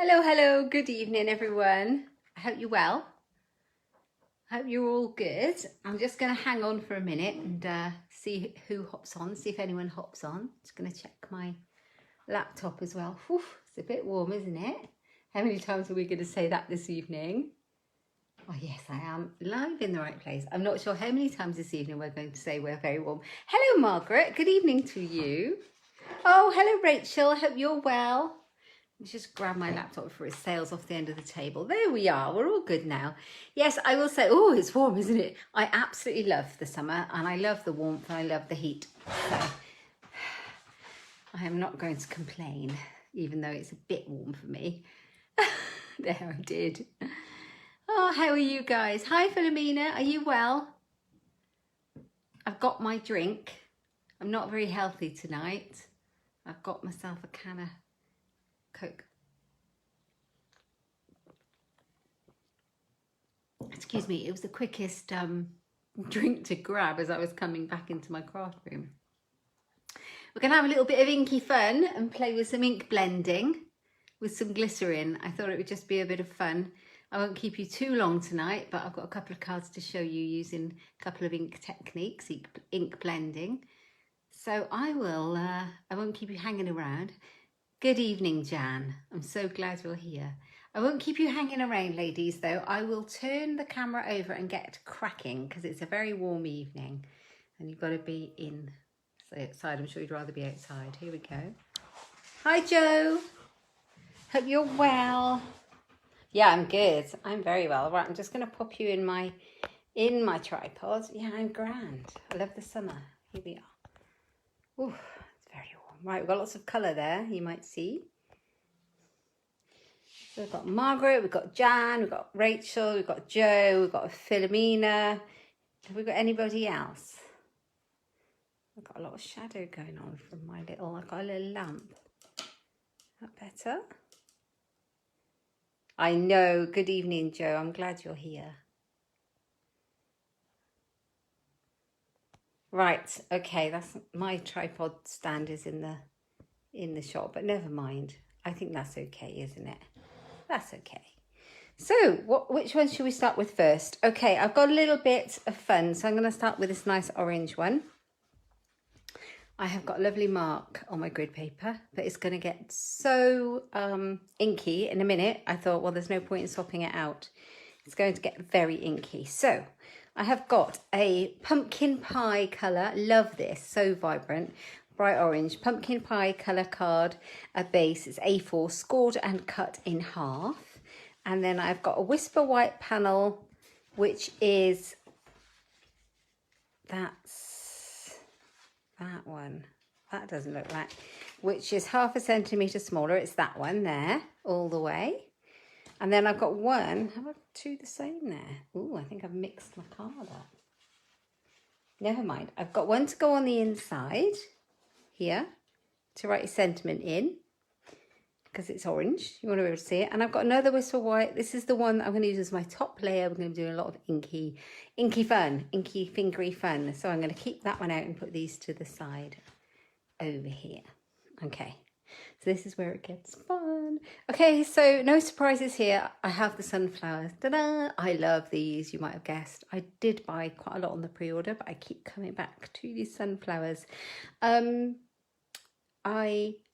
Hello, hello, good evening everyone. I hope you're well. I hope you're all good. I'm just going to hang on for a minute and see who hops on, see if anyone hops on. Just going to check my laptop as well. Whew, it's a bit warm, isn't it? How many times are we going to say that this evening? Oh yes, I am live in the right place. I'm not sure how many times this evening we're going to say we're very warm. Hello Margaret, good evening to you. Oh, hello Rachel, I hope you're well. Just grab my laptop before it sails off the end of the table. There we are. We're all good now. Yes, I will say, oh, it's warm, isn't it? I absolutely love the summer and I love the warmth and I love the heat. So I am not going to complain, even though it's a bit warm for me. There, I did. Oh, how are you guys? Hi, Philomena. Are you well? I've got my drink. I'm not very healthy tonight. I've got myself a can of Coke. Excuse me, it was the quickest drink to grab as I was coming back into my craft room. We're going to have a little bit of inky fun and play with some ink blending with some glycerin. I thought it would just be a bit of fun. I won't keep you too long tonight, but I've got a couple of cards to show you using a couple of ink techniques, ink blending. So I won't keep you hanging around. Good evening, Jan. I'm so glad you're here. I won't keep you hanging around, ladies, though. I will turn the camera over and get cracking because it's a very warm evening and you've got to be outside. I'm sure you'd rather be outside. Here we go. Hi, Joe. Hope you're well. Yeah, I'm good. I'm very well. Right, I'm just going to pop you in my tripod. Yeah, I'm grand. I love the summer. Here we are. Ooh. Right, we've got lots of colour there, you might see. So we've got Margaret, we've got Jan, we've got Rachel, we've got Joe, we've got Philomena. Have we got anybody else? I've got a lot of shadow going on from I've got a little lamp. Is that better? I know. Good evening, Joe. I'm glad you're here. Right, okay, that's my tripod stand is in the shop, but never mind. I think that's okay, isn't it? That's okay. So which one should we start with first? Okay, I've got a little bit of fun, so I'm going to start with this nice orange one. I have got a lovely mark on my grid paper, but it's going to get so inky in a minute. I thought, well, there's no point in swapping it out. It's going to get very inky. So I have got a pumpkin pie colour. Love this, so vibrant. Bright orange, pumpkin pie colour card, a base. It's A4, scored and cut in half. And then I've got a Whisper White panel, which is, that's that one. That doesn't look right. Which is 1/2 centimetre smaller. It's that one there, all the way. And then I've got one, have I got two the same there? Ooh, I think I've mixed my card up. Never mind. I've got one to go on the inside here to write your sentiment in because it's orange. You want to be able to see it. And I've got another Whisper White. This is the one that I'm going to use as my top layer. We're going to do a lot of inky fun, inky fingery fun. So I'm going to keep that one out and put these to the side over here. Okay. So this is where it gets fun. Okay, so no surprises here. I have the sunflowers. Ta-da! I love these, you might have guessed. I did buy quite a lot on the pre-order, but I keep coming back to these sunflowers. I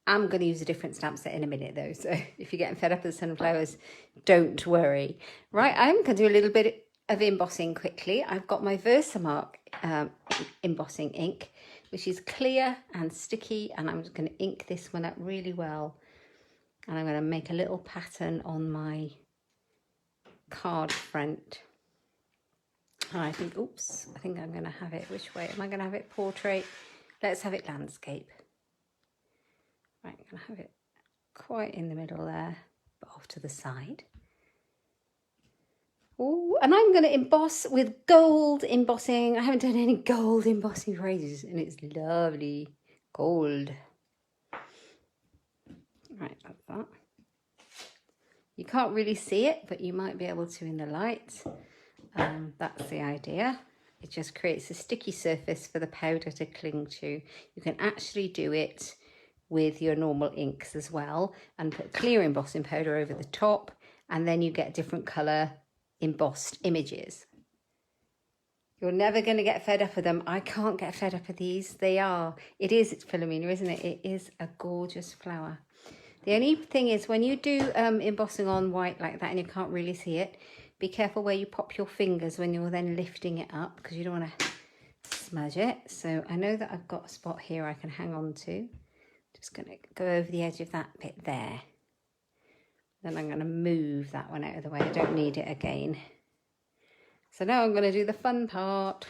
am going to use a different stamp set in a minute though, so if you're getting fed up with the sunflowers, don't worry. Right, I'm going to do a little bit of embossing quickly. I've got my Versamark embossing ink, which is clear and sticky, and I'm just going to ink this one up really well. And I'm going to make a little pattern on my card front. And I think, oops, I think I'm going to have it, which way? Am I going to have it portrait? Let's have it landscape. Right, I'm going to have it quite in the middle there, but off to the side. Ooh, and I'm going to emboss with gold embossing. I haven't done any gold embossing for ages, and it's lovely gold. Right, like that. You can't really see it, but you might be able to in the light. That's the idea. It just creates a sticky surface for the powder to cling to. You can actually do it with your normal inks as well, and put clear embossing powder over the top, and then you get different colour embossed images. You're never going to get fed up with them. I can't get fed up with these. It's Philomena, isn't it? It is a gorgeous flower. The only thing is, when you do embossing on white like that and you can't really see it, be careful where you pop your fingers when you're then lifting it up, because you don't want to smudge it. So I know that I've got a spot here I can hang on to. Just going to go over the edge of that bit there. Then I'm going to move that one out of the way. I don't need it again. So now I'm going to do the fun part.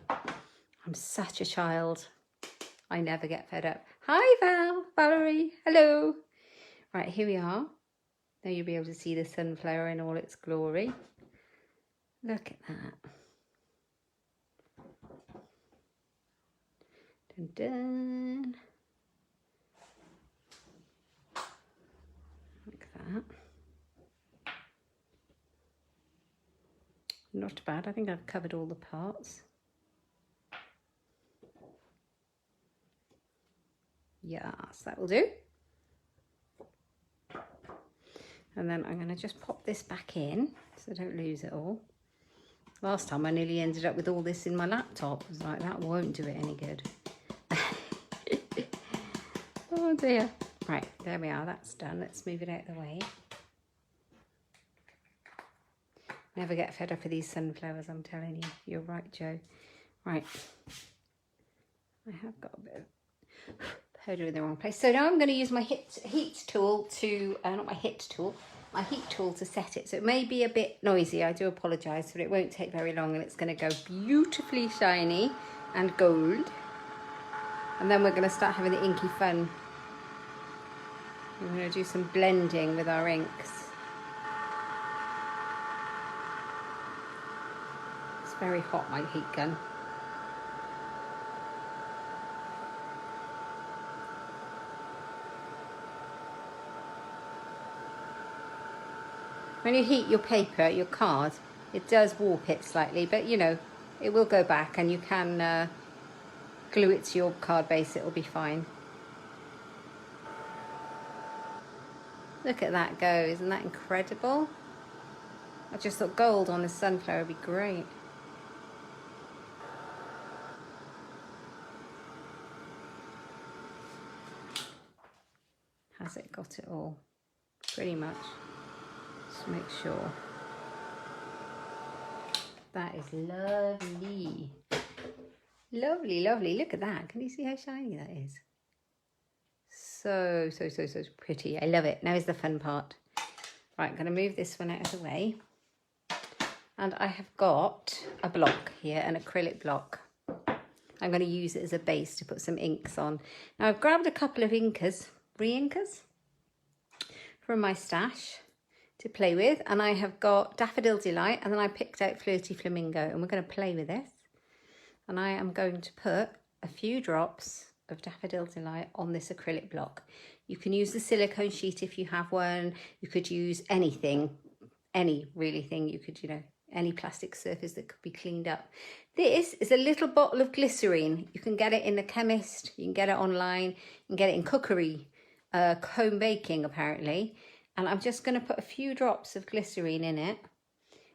I'm such a child. I never get fed up. Hi Valerie, hello. Right, here we are. Now you'll be able to see the sunflower in all its glory. Look at that. Dun dun. Like that. Not bad. I think I've covered all the parts. Yes, that will do. And then I'm going to just pop this back in so I don't lose it all. Last time I nearly ended up with all this in my laptop. I was like, that won't do it any good. Oh dear. Right, there we are. That's done. Let's move it out of the way. Never get fed up with these sunflowers, I'm telling you. You're right, Joe. Right. I have got a bit of powder in the wrong place. So now I'm going to use my heat tool to, not my hit tool, my heat tool to set it. So it may be a bit noisy, I do apologise, but it won't take very long and it's going to go beautifully shiny and gold. And then we're going to start having the inky fun. We're going to do some blending with our inks. Very hot, my heat gun. When you heat your paper, your card, it does warp it slightly, but you know, it will go back and you can glue it to your card base, it'll be fine. Look at that go, isn't that incredible? I just thought gold on the sunflower would be great. Has it got it all? Pretty much. Just make sure. That is lovely. Lovely, lovely. Look at that. Can you see how shiny that is? So pretty. I love it. Now is the fun part. Right, I'm going to move this one out of the way. And I have got a block here, an acrylic block. I'm going to use it as a base to put some inks on. Now I've grabbed a couple of inkers, re-inkers, from my stash to play with. And I have got Daffodil Delight, and then I picked out Flirty Flamingo, and we're going to play with this. And I am going to put a few drops of Daffodil Delight on this acrylic block. You can use the silicone sheet if you have one. You could use anything, any really thing. You could, you know, any plastic surface that could be cleaned up. This is a little bottle of glycerine. You can get it in the chemist, you can get it online, you can get it in cookery, home baking apparently. And I'm just going to put a few drops of glycerine in it.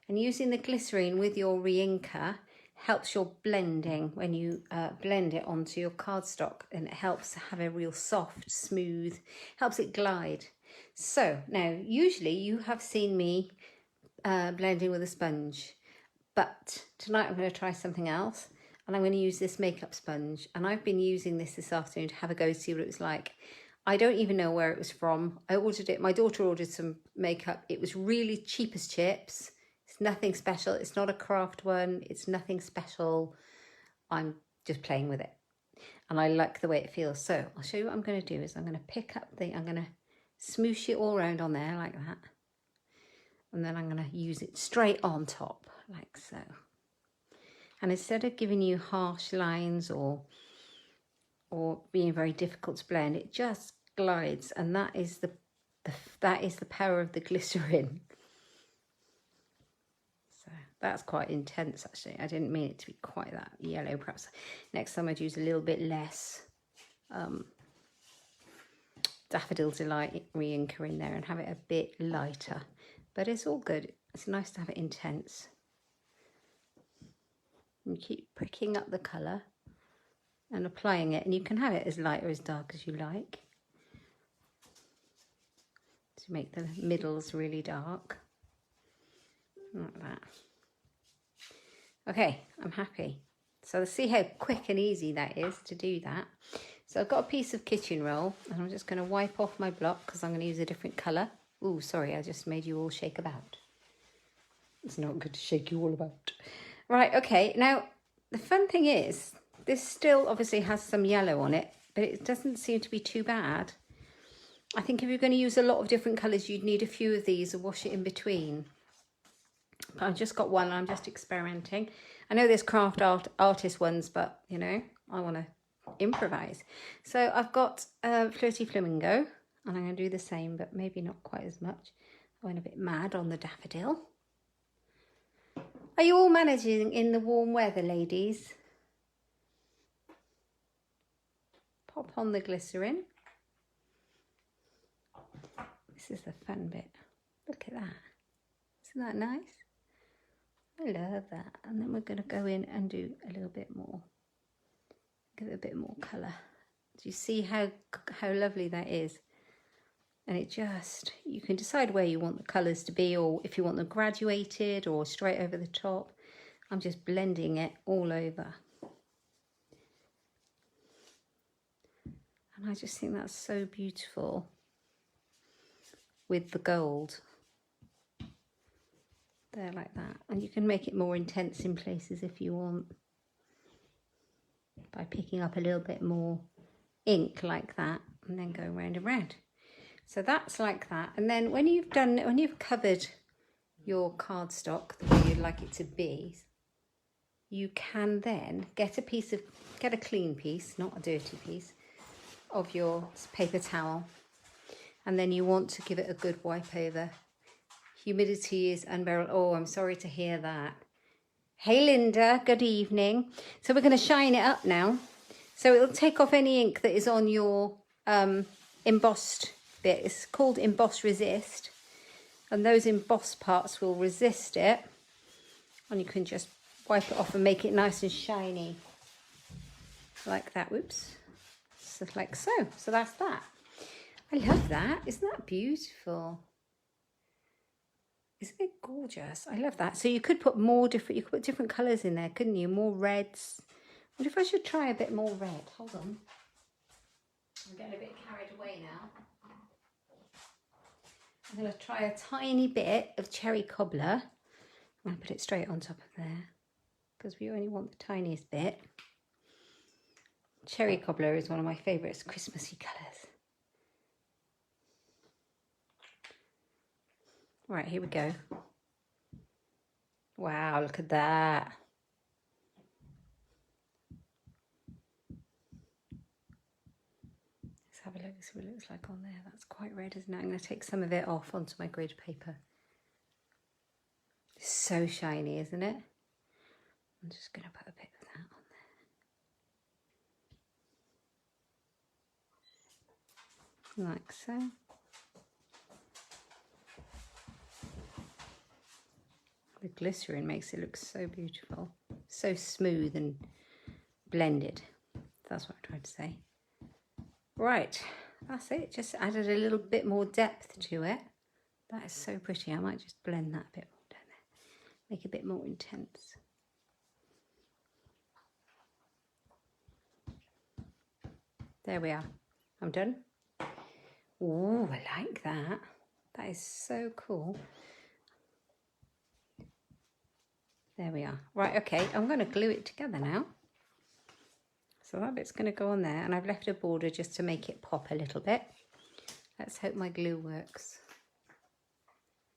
And using the glycerine with your re-inker helps your blending when you blend it onto your cardstock, and it helps have a real soft, smooth, helps it glide. So now usually you have seen me blending with a sponge, but tonight I'm going to try something else, and I'm going to use this makeup sponge, and I've been using this afternoon to have a go, see what it was like. I don't even know where it was from. I ordered it, my daughter ordered some makeup. It was really cheap as chips. It's nothing special. It's not a craft one. It's nothing special. I'm just playing with it, and I like the way it feels. So I'll show you what I'm going to do is I'm going to pick up I'm going to smoosh it all around on there like that. And then I'm going to use it straight on top, like so. And instead of giving you harsh lines or being very difficult to blend, it just glides, and that is the power of the glycerin. So that's quite intense, actually. I didn't mean it to be quite that yellow. Perhaps next time I'd use a little bit less Daffodil Delight re-inker in there and have it a bit lighter. But it's all good. It's nice to have it intense. And keep pricking up the colour and applying it. And you can have it as light or as dark as you like. To make the middles really dark. Like that. Okay, I'm happy. So see how quick and easy that is to do that. So I've got a piece of kitchen roll and I'm just going to wipe off my block because I'm going to use a different colour. Oh, sorry, I just made you all shake about. It's not good to shake you all about. Right, okay, now the fun thing is, this still obviously has some yellow on it, but it doesn't seem to be too bad. I think if you're going to use a lot of different colours, you'd need a few of these and wash it in between. But I've just got one and I'm just experimenting. I know there's craft artist ones, but you know, I want to improvise. So I've got Flirty Flamingo and I'm going to do the same, but maybe not quite as much. I went a bit mad on the daffodil. Are you all managing in the warm weather, ladies? Pop on the glycerin. This is the fun bit. Look at that. Isn't that nice? I love that. And then we're going to go in and do a little bit more. Give it a bit more colour. Do you see how lovely that is? And it just, you can decide where you want the colours to be, or if you want them graduated or straight over the top. I'm just blending it all over. And I just think that's so beautiful with the gold. There, like that. And you can make it more intense in places if you want, by picking up a little bit more ink like that and then go round and round. So that's like that. And then when you've covered your cardstock the way you'd like it to be, you can then get a clean piece, not a dirty piece, of your paper towel. And then you want to give it a good wipe over. Humidity is unbearable. Oh, I'm sorry to hear that. Hey, Linda, good evening. So we're going to shine it up now. So it'll take off any ink that is on your embossed bit. It's called Emboss Resist. And those embossed parts will resist it. And you can just wipe it off and make it nice and shiny. Like that. Whoops. So like so. So that's that. I love that. Isn't that beautiful? Isn't it gorgeous? I love that. So you could put you could put different colours in there, couldn't you? More reds. I wonder if I should try a bit more red. Hold on. I'm getting a bit carried away now. I'm going to try a tiny bit of cherry cobbler. I'm going to put it straight on top of there because we only want the tiniest bit. Cherry cobbler is one of my favourite Christmassy colours. Right, here we go. Wow, look at that. Let's have a look, see what it looks like on there. That's quite red, isn't it? I'm going to take some of it off onto my grid paper. It's so shiny, isn't it? I'm just going to put a bit of that on there. Like so. The glycerin makes it look so beautiful, so smooth and blended. That's what I'm trying to say. Right, that's it. Just added a little bit more depth to it. That is so pretty. I might just blend that a bit more down there. Make it a bit more intense. There we are. I'm done. Oh, I like that. That is so cool. There we are. Right, okay, I'm going to glue it together now. So that bit's going to go on there, and I've left a border just to make it pop a little bit. Let's hope my glue works.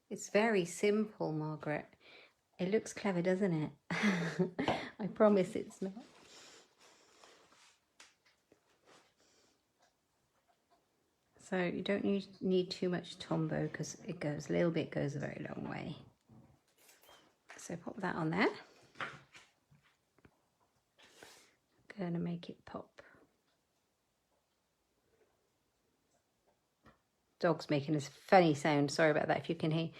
It's very simple, Margaret. It looks clever, doesn't it? I promise it's not. So you don't need too much Tombow because it goes, a little bit goes a very long way. So pop that on there. Gonna make it pop. Dog's making a funny sound. Sorry about that if you can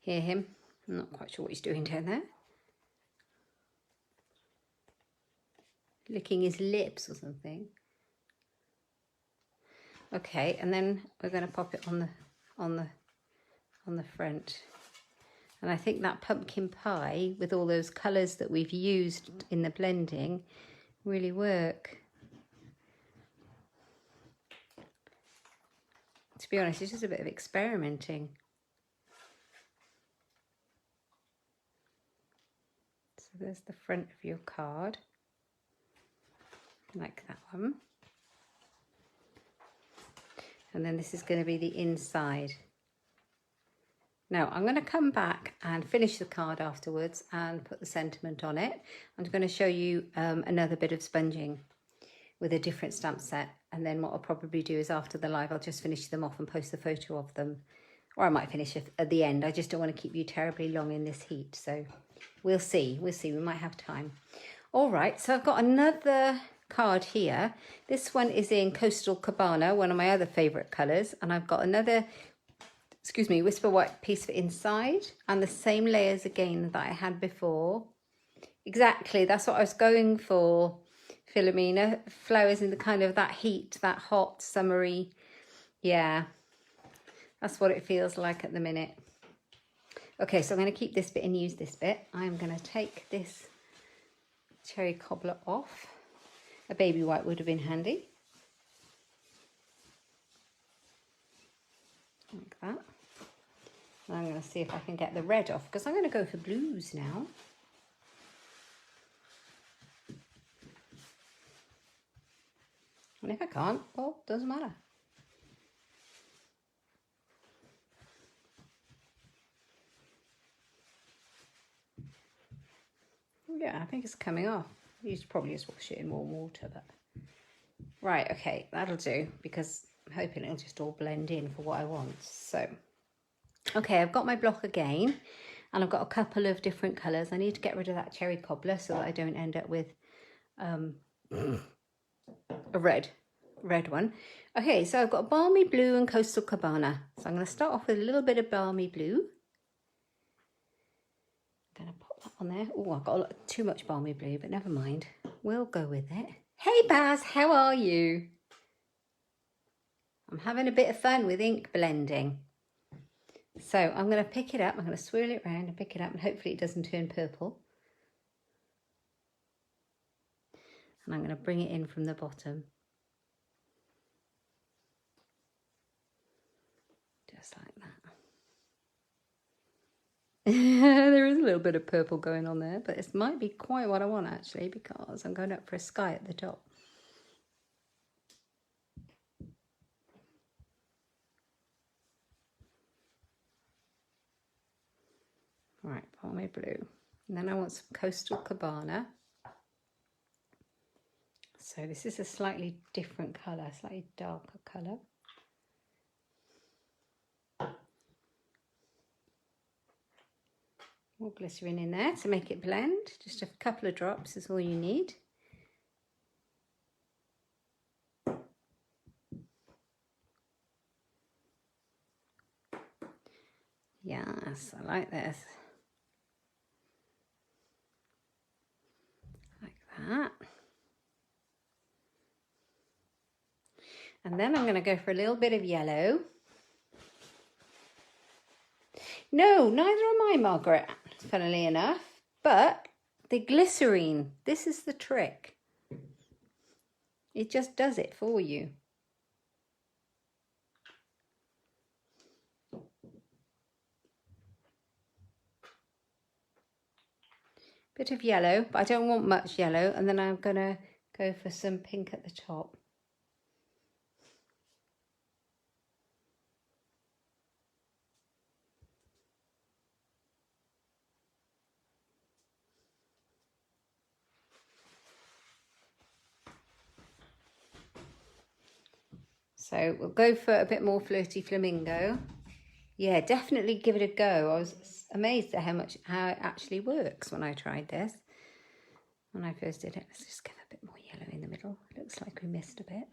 hear him. I'm not quite sure what he's doing down there. Licking his lips or something. Okay, and then we're going to pop it on the front. And I think that pumpkin pie with all those colours that we've used in the blending really work. To be honest, it's just a bit of experimenting. So there's the front of your card. Like that one. And then this is going to be the inside. Now I'm going to come back and finish the card afterwards and put the sentiment on it. I'm going to show you another bit of sponging with a different stamp set, and then what I'll probably do is after the live I'll just finish them off and post a photo of them, or I might finish at the end. I just don't want to keep you terribly long in this heat, so we'll see, we might have time. All right, so I've got another card here. This one is in Coastal Cabana, one of my other favorite colors, and I've got another Whisper White piece for inside, and the same layers again that I had before. Exactly, that's what I was going for, Philomena. Flowers in the kind of that heat, that hot, summery. Yeah, that's what it feels like at the minute. Okay, so I'm going to keep this bit and use this bit. I'm going to take this cherry cobbler off. A baby white would have been handy. Like that. And I'm going to see if I can get the red off, because I'm going to go for blues now. And if I can't, well, doesn't matter. Yeah, I think it's coming off. You should probably just wash it in warm water, but... Right, okay, that'll do, because I'm hoping it'll just all blend in for what I want. So, okay, I've got my block again, and I've got a couple of different colours. I need to get rid of that cherry cobbler so that I don't end up with a red one. Okay, so I've got Balmy Blue and Coastal Cabana. So I'm going to start off with a little bit of Balmy Blue. I'm going to pop that on there. Oh, I've got too much Balmy Blue, but never mind. We'll go with it. Hey Baz, how are you? I'm having a bit of fun with ink blending. So I'm going to pick it up. I'm going to swirl it around and pick it up, and hopefully it doesn't turn purple. And I'm going to bring it in from the bottom. Just like that. There is a little bit of purple going on there, but this might be quite what I want actually, because I'm going up for a sky at the top. Right, Balmy Blue. And then I want some Coastal Cabana. So this is a slightly different colour, slightly darker colour. More glycerin in there to make it blend. Just a couple of drops is all you need. Yes, I like this. Like that. And then I'm going to go for a little bit of yellow. No, neither am I, Margaret, funnily enough. But the glycerine, this is the trick. It just does it for you. Bit of yellow, but I don't want much yellow. And then I'm going to go for some pink at the top. So we'll go for a bit more Flirty Flamingo. Yeah, definitely give it a go. I was amazed at how it actually works when I tried this. When I first did it, let's just give a bit more yellow in the middle. Looks like we missed a bit.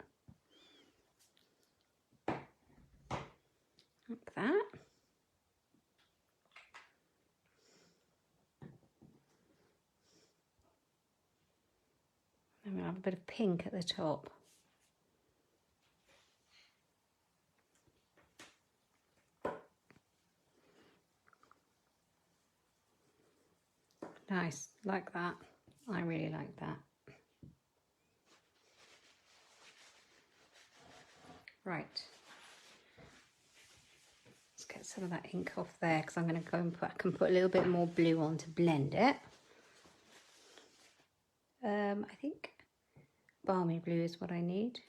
I'm gonna have a bit of pink at the top. Nice, like that. I really like that. Right. Let's get some of that ink off there because I'm going to go and I can put a little bit more blue on to blend it. I think balmy blue is what I need.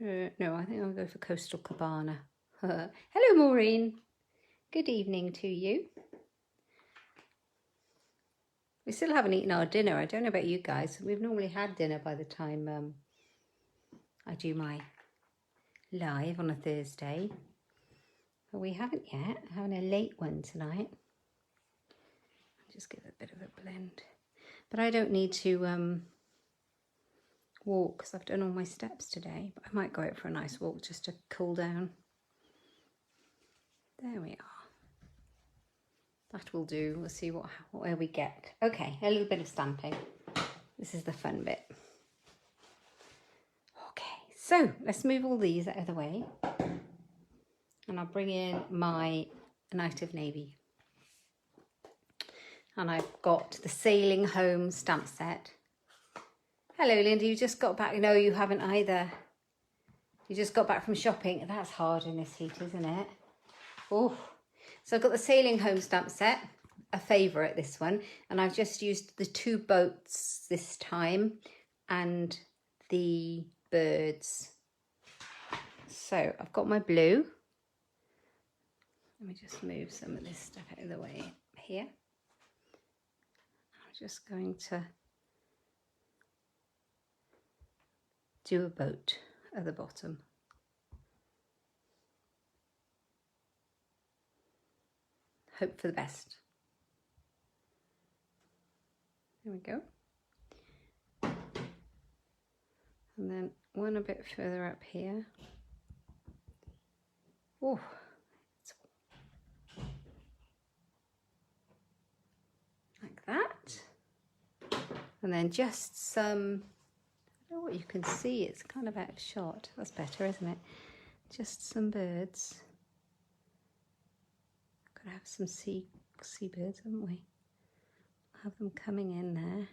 No, I think I'll go for Coastal Cabana. Hello, Maureen. Good evening to you. We still haven't eaten our dinner. I don't know about you guys. We've normally had dinner by the time I do my live on a Thursday. But we haven't yet. I'm having a late one tonight. Just give it a bit of a blend. But I don't need to walk because I've done all my steps today. But I might go out for a nice walk just to cool down. There we are. That will do. We'll see where we get. Okay, a little bit of stamping. This is the fun bit. Okay, so let's move all these out of the way. And I'll bring in my Night of Navy. And I've got the Sailing Home stamp set. Hello, Linda, you just got back. No, you haven't either. You just got back from shopping. That's hard in this heat, isn't it? Oh. So I've got the Sailing Home stamp set, a favourite, this one. And I've just used the 2 boats this time and the birds. So I've got my blue. Let me just move some of this stuff out of the way here. I'm just going to do a boat at the bottom. Hope for the best. There we go. And then one a bit further up here. Oh, like that. And then just some, I don't know what you can see, it's kind of out of shot. That's better, isn't it? Just some birds. Gotta have some seabirds, haven't we? Have them coming in there.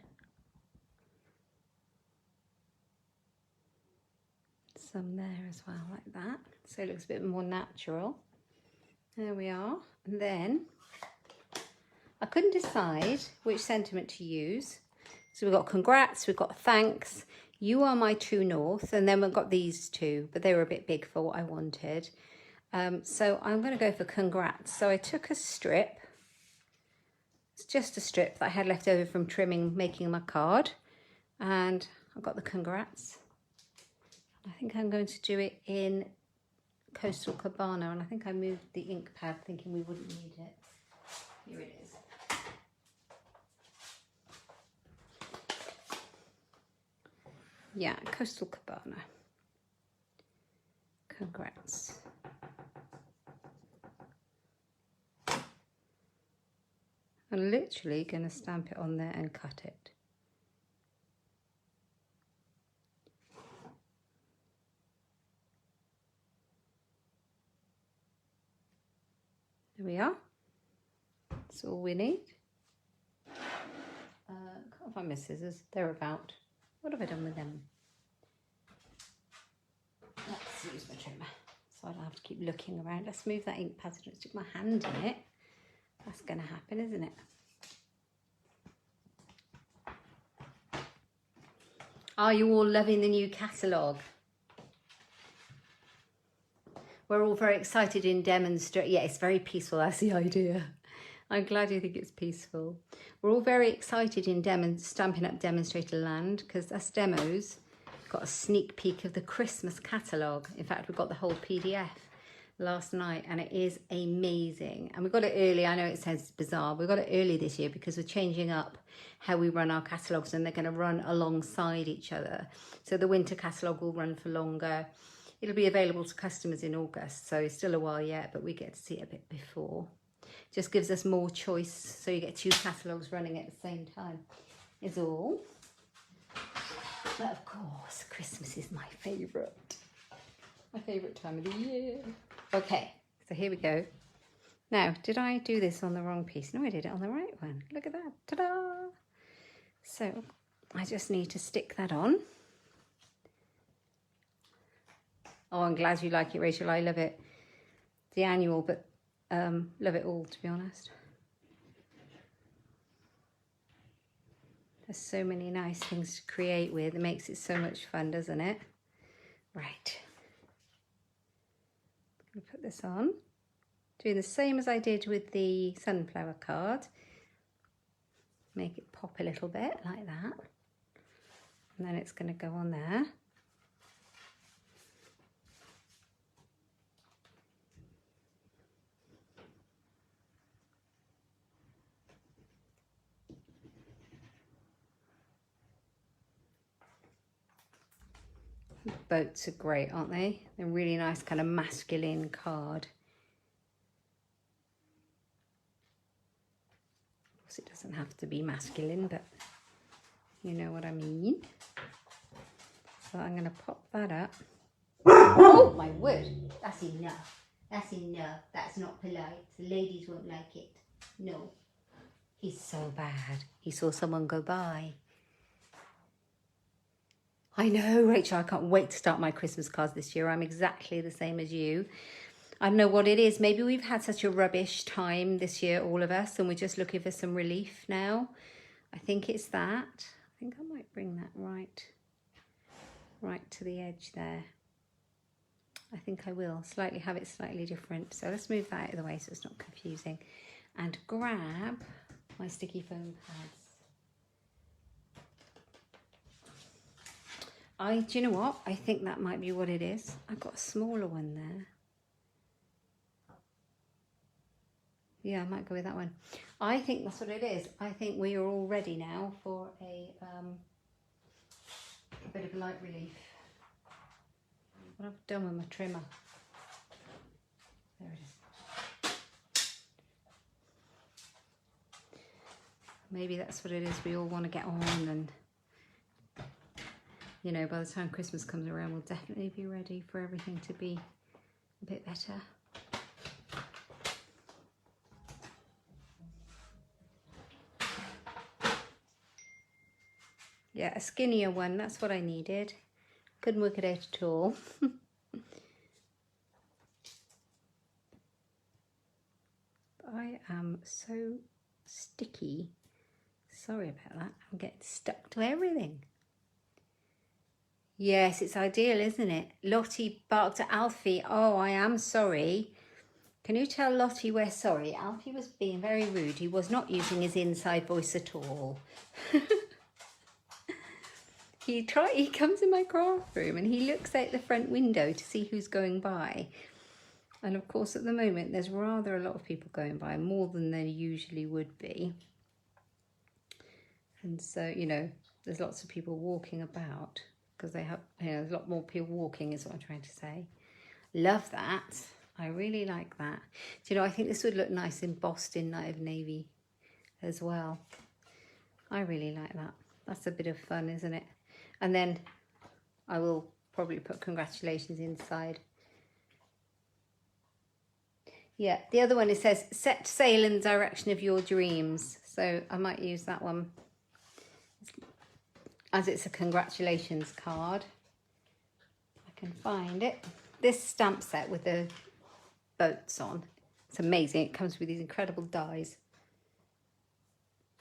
Some there as well, like that. So it looks a bit more natural. There we are. And then I couldn't decide which sentiment to use. So we've got congrats, we've got thanks, you are my true north, and then we've got these 2, but they were a bit big for what I wanted. So I'm going to go for congrats. So I took a strip. It's just a strip that I had left over from trimming, making my card. And I've got the congrats. I think I'm going to do it in Coastal Cabana. And I think I moved the ink pad thinking we wouldn't need it. Here it is. Yeah, Coastal Cabana. Congrats. I'm literally going to stamp it on there and cut it. There we are. That's all we need. Can't find my scissors. They're about. What have I done with them? Let's use my trimmer so I don't have to keep looking around. Let's move that ink pad so I don't stick my hand in it. That's going to happen, isn't it? Are you all loving the new catalogue? We're all very excited in demonstrate. Yeah, it's very peaceful. That's the idea. I'm glad you think it's peaceful. We're all very excited in Stampin' Up! Demonstrator land because us demos got a sneak peek of the Christmas catalogue. In fact, we got the whole PDF last night and it is amazing. And we got it early. I know it sounds bizarre. We got it early this year because we're changing up how we run our catalogues and they're going to run alongside each other. So the winter catalogue will run for longer. It'll be available to customers in August, so it's still a while yet, but we get to see it a bit before. Just gives us more choice, so you get 2 catalogues running at the same time, is all. But of course, Christmas is my favourite. My favourite time of the year. Okay, so here we go. Now, did I do this on the wrong piece? No, I did it on the right one. Look at that. Ta-da! So, I just need to stick that on. Oh, I'm glad you like it, Rachel. I love it. The annual, but love it all, to be honest. There's so many nice things to create with. It makes it so much fun, doesn't it? Right. I'm going to put this on. Doing the same as I did with the sunflower card. Make it pop a little bit like that. And then it's going to go on there. Boats are great, aren't they? They're really nice kind of masculine card. Of course, it doesn't have to be masculine, but you know what I mean. So I'm going to pop that up. Oh my word, that's enough. That's enough. That's not polite. The ladies won't like it. No. He's so bad. He saw someone go by. I know, Rachel, I can't wait to start my Christmas cards this year. I'm exactly the same as you. I don't know what it is. Maybe we've had such a rubbish time this year, all of us, and we're just looking for some relief now. I think it's that. I think I might bring that right to the edge there. I think I will have it slightly different. So let's move that out of the way so it's not confusing. And grab my sticky foam pads. Do you know what? I think that might be what it is. I've got a smaller one there. Yeah, I might go with that one. I think that's what it is. I think we are all ready now for a bit of light relief. What I've done with my trimmer. There it is. Maybe that's what it is. We all want to get on, and you know, by the time Christmas comes around, we'll definitely be ready for everything to be a bit better. Yeah, a skinnier one, that's what I needed. Couldn't work it out at all. I am so sticky. Sorry about that. I'm getting stuck to everything. Yes, it's ideal, isn't it? Lottie barked at Alfie. Oh, I am sorry. Can you tell Lottie we're sorry? Alfie was being very rude. He was not using his inside voice at all. He comes in my craft room and he looks out the front window to see who's going by. And of course, at the moment, there's rather a lot of people going by, more than there usually would be. And so, you know, there's lots of people walking about because they have, you know, there's a lot more people walking is what I'm trying to say. Love that. I really like that. Do you know, I think this would look nice embossed in Night of Navy as well. I really like that. That's a bit of fun, isn't it? And then I will probably put congratulations inside. Yeah, the other one, it says, set sail in the direction of your dreams. So I might use that one as it's a congratulations card. I can find it. This stamp set with the boats on. It's amazing. It comes with these incredible dies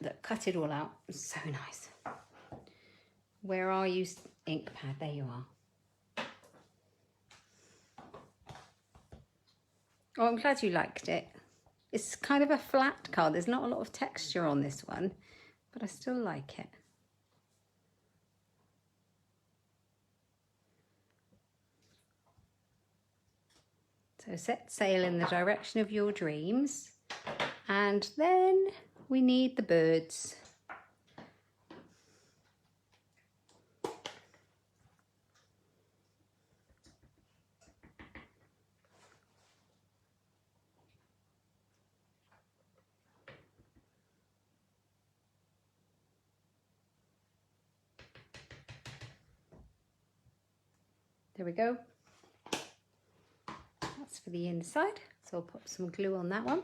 that cut it all out. It's so nice. Where are you, ink pad? There you are. Oh, I'm glad you liked it. It's kind of a flat card. There's not a lot of texture on this one, but I still like it. So set sail in the direction of your dreams. And then we need the birds. There we go. That's for the inside. So I'll put some glue on that one.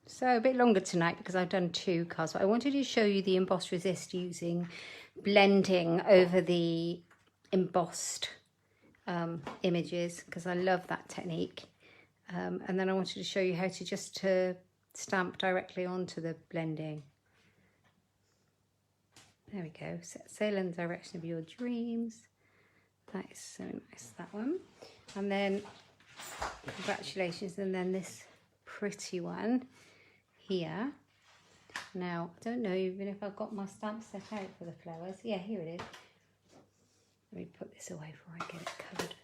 So a bit longer tonight because I've done 2 cards, but I wanted to show you the Emboss Resist using blending over the embossed images, because I love that technique. And then I wanted to show you how to stamp directly onto the blending. There we go. Set sail in the direction of your dreams. That is so nice, that one. And then congratulations, and then this pretty one here. Now, I don't know even if I've got my stamp set out for the flowers. Yeah, here it is. Let me put this away before I get it covered.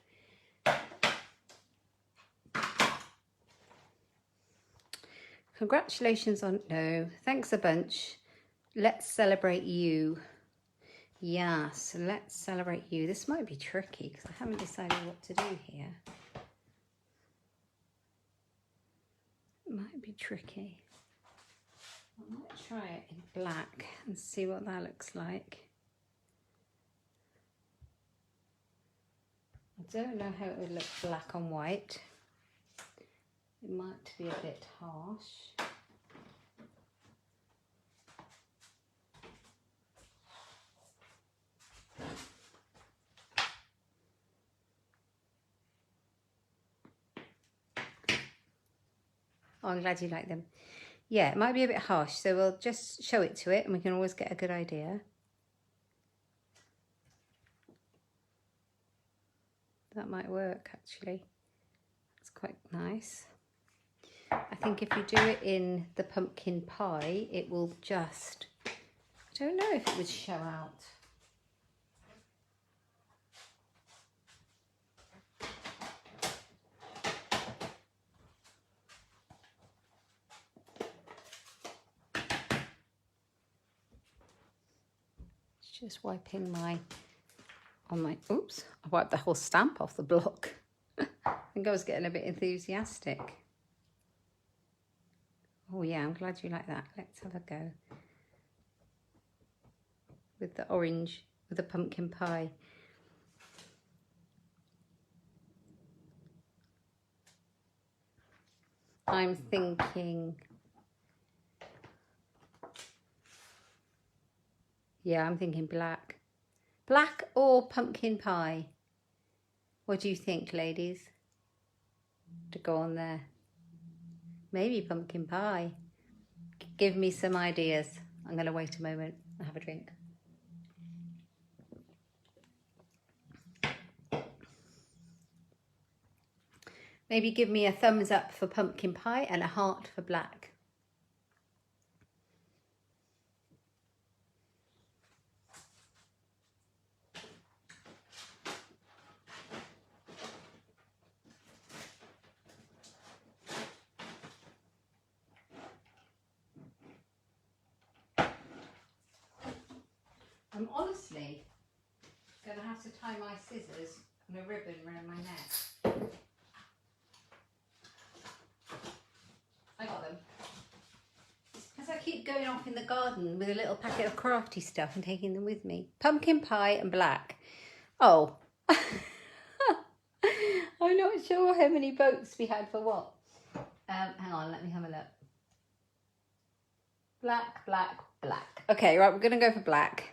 Congratulations on, no, thanks a bunch. Let's celebrate you. Yes, let's celebrate you. This might be tricky because I haven't decided what to do here. It might be tricky. I might try it in black and see what that looks like. I don't know how it would look black on white. It might be a bit harsh. Oh, I'm glad you like them. Yeah, it might be a bit harsh, so we'll just show it to it and we can always get a good idea. That might work, actually. It's quite nice. I think if you do it in the pumpkin pie, it will just, I don't know if it would show out. Just wiping oops, I wiped the whole stamp off the block. I think I was getting a bit enthusiastic. Oh yeah, I'm glad you like that. Let's have a go. With the orange, with the pumpkin pie. I'm thinking, yeah, I'm thinking black. Black or pumpkin pie? What do you think, ladies? To go on there. Maybe pumpkin pie. Give me some ideas. I'm going to wait a moment and have a drink. Maybe give me a thumbs up for pumpkin pie and a heart for black. I'm honestly going to have to tie my scissors and a ribbon around my neck. I got them. Because I keep going off in the garden with a little packet of crafty stuff and taking them with me. Pumpkin pie and black. Oh. I'm not sure how many votes we had for what. Hang on, let me have a look. Black, black, black. Okay, right, we're going to go for black.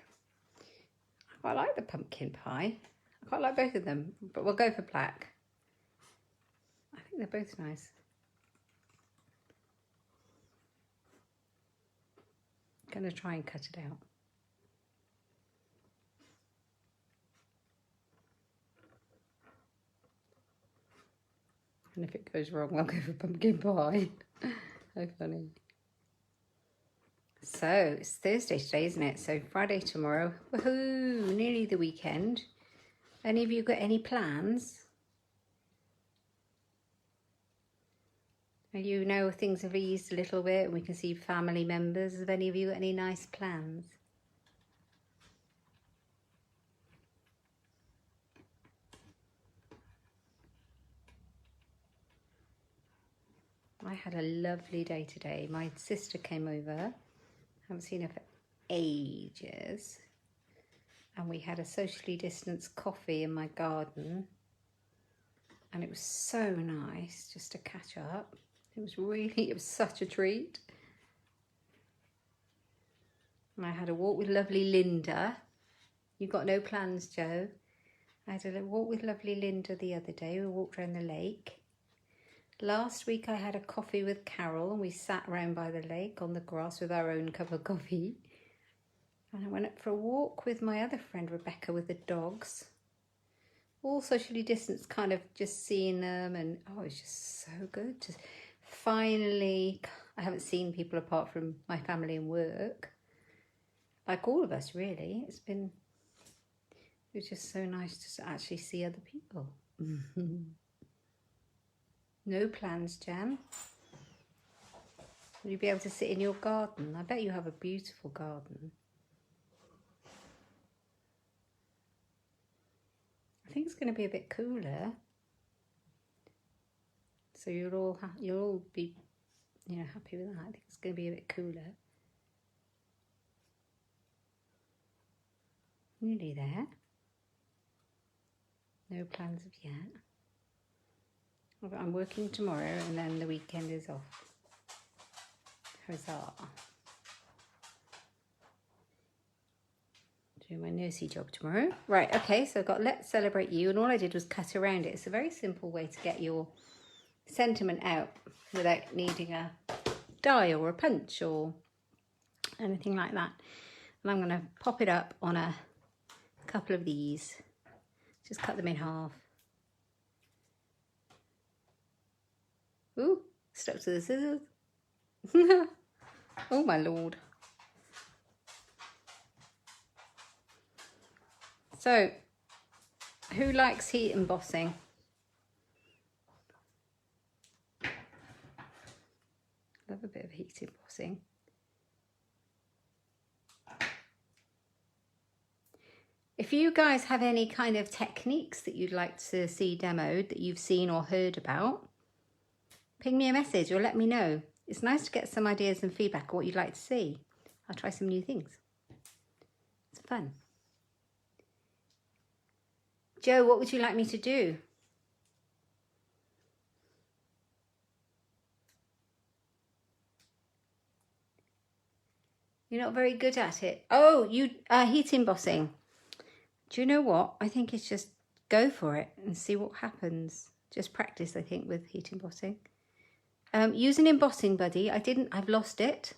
I quite like the pumpkin pie. I quite like both of them, but we'll go for black. I think they're both nice. I'm going to try and cut it out. And if it goes wrong, I'll go for pumpkin pie. How funny. So, it's Thursday today, isn't it? So, Friday tomorrow. Woohoo! Nearly the weekend. Any of you got any plans? You know things have eased a little bit and we can see family members. Have any of you got any nice plans? I had a lovely day today. My sister came over. Haven't seen her for ages. And we had a socially distanced coffee in my garden. And it was so nice just to catch up. It was such a treat. And I had a walk with lovely Linda. You've got no plans, Joe? I had a walk with lovely Linda the other day. We walked around the lake. Last week I had a coffee with Carol and we sat round by the lake on the grass with our own cup of coffee. And I went up for a walk with my other friend Rebecca with the dogs. All socially distanced, kind of just seeing them, and oh, it's just so good to finally, I haven't seen people apart from my family and work. Like all of us really. It was just so nice to actually see other people. No plans, Jan? Will you be able to sit in your garden? I bet you have a beautiful garden. I think it's going to be a bit cooler. So you'll all be, happy with that. I think it's going to be a bit cooler. Nearly there. No plans of yet. I'm working tomorrow and then the weekend is off. Huzzah. Do my nursey job tomorrow. Right, okay, so I've got Let's Celebrate You, and all I did was cut around it. It's a very simple way to get your sentiment out without needing a die or a punch or anything like that. And I'm going to pop it up on a couple of these. Just cut them in half. Ooh, stuck to the scissors. Oh my lord. So, who likes heat embossing? Love a bit of heat embossing. If you guys have any kind of techniques that you'd like to see demoed that you've seen or heard about, ping me a message or let me know. It's nice to get some ideas and feedback on what you'd like to see. I'll try some new things. It's fun. Joe, what would you like me to do? You're not very good at it. Oh, you heat embossing. Do you know what? I think it's just go for it and see what happens. Just practice, I think, with heat embossing. Use an embossing buddy. I've lost it.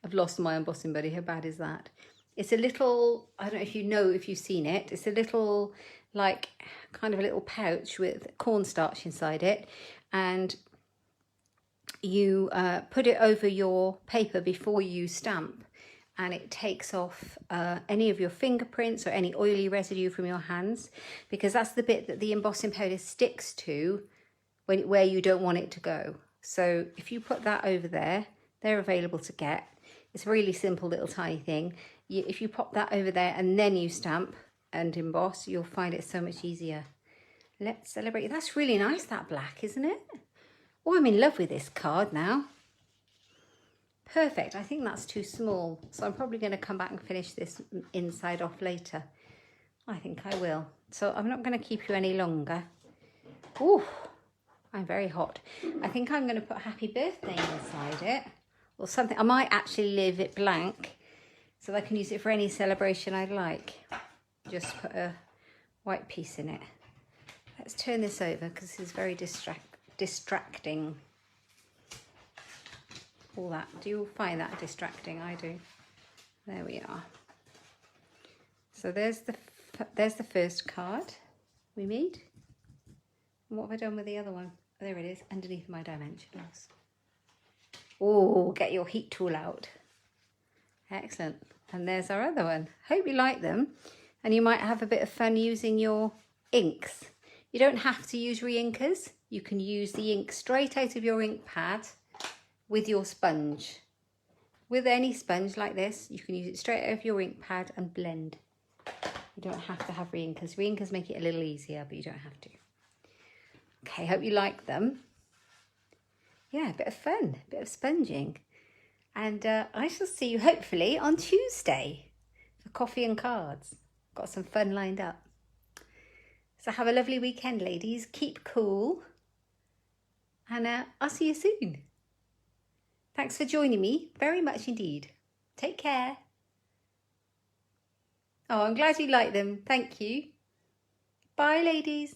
I've lost my embossing buddy. How bad is that? It's a little, I don't know if you've seen it. It's a little, like, kind of a little pouch with cornstarch inside it. And you put it over your paper before you stamp. And it takes off any of your fingerprints or any oily residue from your hands, because that's the bit that the embossing powder sticks to where you don't want it to go. So if you put that over there, they're available to get. It's a really simple little tiny thing. If you pop that over there and then you stamp and emboss, you'll find it so much easier. Let's celebrate. That's really nice, that black, isn't it? Oh, I'm in love with this card now. Perfect. I think that's too small, so I'm probably going to come back and finish this inside off later. I think I will. So I'm not going to keep you any longer. Ooh, I'm very hot. I think I'm going to put happy birthday inside it or something. I might actually leave it blank so I can use it for any celebration I like. Just put a white piece in it. Let's turn this over because this is very distracting. All that. Do you find that distracting? I do. There we are. So there's the first card we made. And what have I done with the other one? Oh, there it is, underneath my dimensionals. Oh, get your heat tool out. Excellent. And there's our other one. Hope you like them. And you might have a bit of fun using your inks. You don't have to use re-inkers. You can use the ink straight out of your ink pad with your sponge. With any sponge like this, you can use it straight out of your ink pad and blend. You don't have to have re-inkers. Re-inkers make it a little easier, but you don't have to. Okay, hope you like them. yeah, a bit of fun, a bit of sponging. And I shall see you hopefully on Tuesday for coffee and cards. Got some fun lined up. So have a lovely weekend, ladies. Keep cool. And I'll see you soon. Thanks for joining me very much indeed. Take care. Oh, I'm glad you like them. Thank you. Bye, ladies.